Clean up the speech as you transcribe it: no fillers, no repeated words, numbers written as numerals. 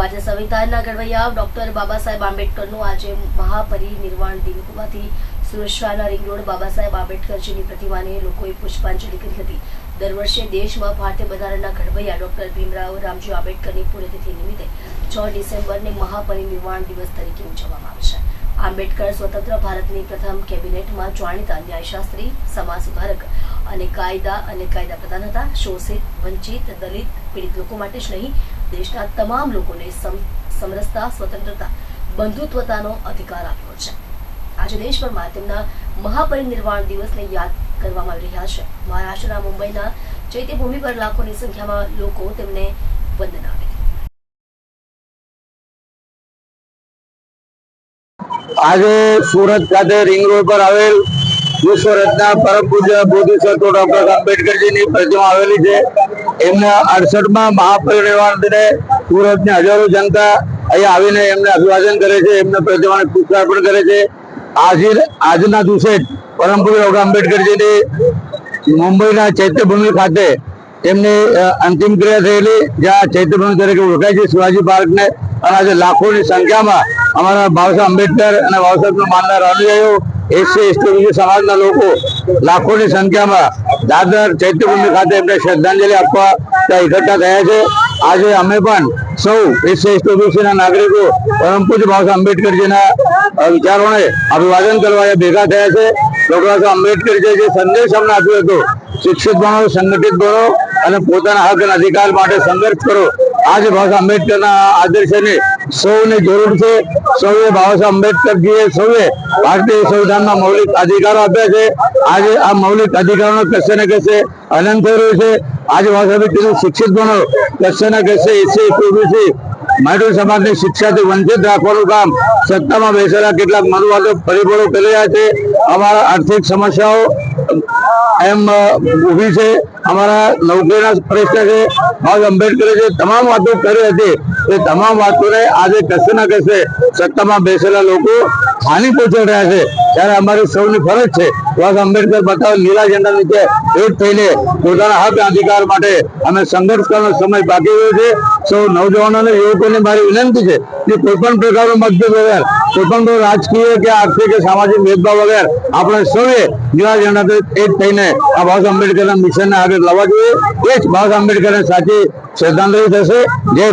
ભારતીય સંવિધાનના ઘડવૈયા ડોક્ટર બાબા સાહેબ આંબેડકરનું આજે મહાપરિનિર્વાણ દિન હોવાથી સુરત શહેરના રિંગ રોડ બાબા સાહેબ આંબેડકરજીની પ્રતિમાને લોકોએ પુષ્પાંજલિ કરી હતી। દર વર્ષે દેશમાં ભારતીય બંધારણના ઘડવૈયા ડોક્ટર ભીમરાવ રામજી આંબેડકરની પુણ્યતિથિ નિમિત્તે 6 ડિસેમ્બરને મહાપરિનિર્વાણ દિવસ તરીકે ઉજવવામાં આવે છે। આંબેડકર સ્વતંત્ર ભારતની પ્રથમ કેબિનેટમાં જાણીતા ન્યાયશાસ્ત્રી, સમાજ સુધારક અને કાયદા પ્રધાન હતા। શોષિત, વંચિત, દલિત, પીડિત લોકો માટે જ નહીં, દેશના તમામ લોકોને સમરસતા, સ્વતંત્રતા, બંધુત્વતાનો અધિકાર આપ્યો છે। આજે દેશભરમાં તેમના મહાપરિનિર્વાણ દિવસને યાદ કરવામાં આવી રહ્યા છે। મહારાષ્ટ્રના મુંબઈના ચૈત્યભૂમિ પર લાખોની સંખ્યામાં લોકો તેમને વંદન આપે। આજે સુરત ખાતે રિંગ રોડ પર આવેલ વિશ્વ રત્ન પરમ પૂજ્ય બોધિસત્વ ડોક્ટર આંબેડકરજીની પ્રતિમા આવેલી છે। એમના 68મા મહાપરિનિર્વાણ દિને સુરતની હજારો જનતા અહીંયા આવીને એમને અભિવાદન કરે છે, એમને પ્રતિમાને પુષ્પાર્પણ કરે છે। આજના દિવસે પરમ પૂજ્ય ડોક્ટર આંબેડકરજીની મુંબઈના ચૈત્યભૂમિ ખાતે તેમની અંતિમ ક્રિયા થયેલી, જ્યાં ચૈત્યભૂમિ તરીકે ઓળખાય છે શિવાજી પાર્કને। અને આજે લાખોની સંખ્યામાં અમારા બાબા સાહેબ આંબેડકર અને બાબા સાહેબનો માનનાર અનુયાયીઓ, એસસી એસટી સમાજના લોકો લાખોની સંખ્યામાં દાદર ચૈત્યભૂમિ ખાતે એમને શ્રદ્ધાંજલિ આપવા ત્યાં એકઠા થયા છે। આજે અમે પણ સૌ એસસી એસટી નાગરિકો પરમ પૂજ્ય બાબા સાહેબ આંબેડકરજીના વિચારોને અભિવાદન કરવા ભેગા થયા છે। ડોક્ટર સાહેબ આંબેડકરજીએ જે સંદેશ અમને આપ્યો હતો, શિક્ષિત બનો, સંગઠિત બનો અને પોતાના હક અને અધિકાર માટે સંઘર્ષ કરો, આજે બાબા સાહેબ આંબેડકરના આદર્શની સૌને જરૂર છે। સૌએ બાબા સાહેબ આંબેડકરજીએ સૌએ ભારતીય સંવિધાનમાં મૌલિક અધિકારો આપ્યા છે। આજે આ મૌલિક અધિકારોનો કશે ને કશે હનન થઈ રહ્યું છે। આજે બાબા સાહેબે કીધું શિક્ષિત બનો, કશે ને કશે એસસી ઓબીસી માઇનોર સમાજની શિક્ષાથી વંચિત રાખવાનું કામ સત્તામાં બેસેલા કેટલાક મનુવાદો પરિબળો કરી રહ્યા છે। અમારા આર્થિક સમસ્યાઓ એમ ઊભી છે, અમારા નોકરીના પ્રશ્ન છે। બાબા આંબેડકરે જે તમામ વાતો કરી હતી એ તમામ વાતોને આજે કશે ના કશે સત્તામાં બેસેલા લોકો હાનિ પહોંચાડી રહ્યા છે। ત્યારે અમારી સૌની ફરજ છે બાબા આંબેડકર બતાવેલ લીલા ઝંડા નીચે એક થઈને પોતાના હક અધિકાર માટે અમે સંઘર્ષ કરવાનો સમય બાકી રહ્યો છે। સૌ નવજવાનો અને યુવકોને મારી વિનંતી છે કે કોઈ પણ પ્રકારનો મતભેદ વગર, કોઈ પણ રાજકીય કે આર્થિક કે સામાજિક ભેદભાવ વગર આપણે સૌએ લીલા ઝંડા એક થઈને આ બાબા સાહેબ આંબેડકરના મિશનને આગળ લાવવા જોઈએ। એ જ બાબા સાહેબ આંબેડકરને સાચી શ્રદ્ધાંજલિ થશે। જય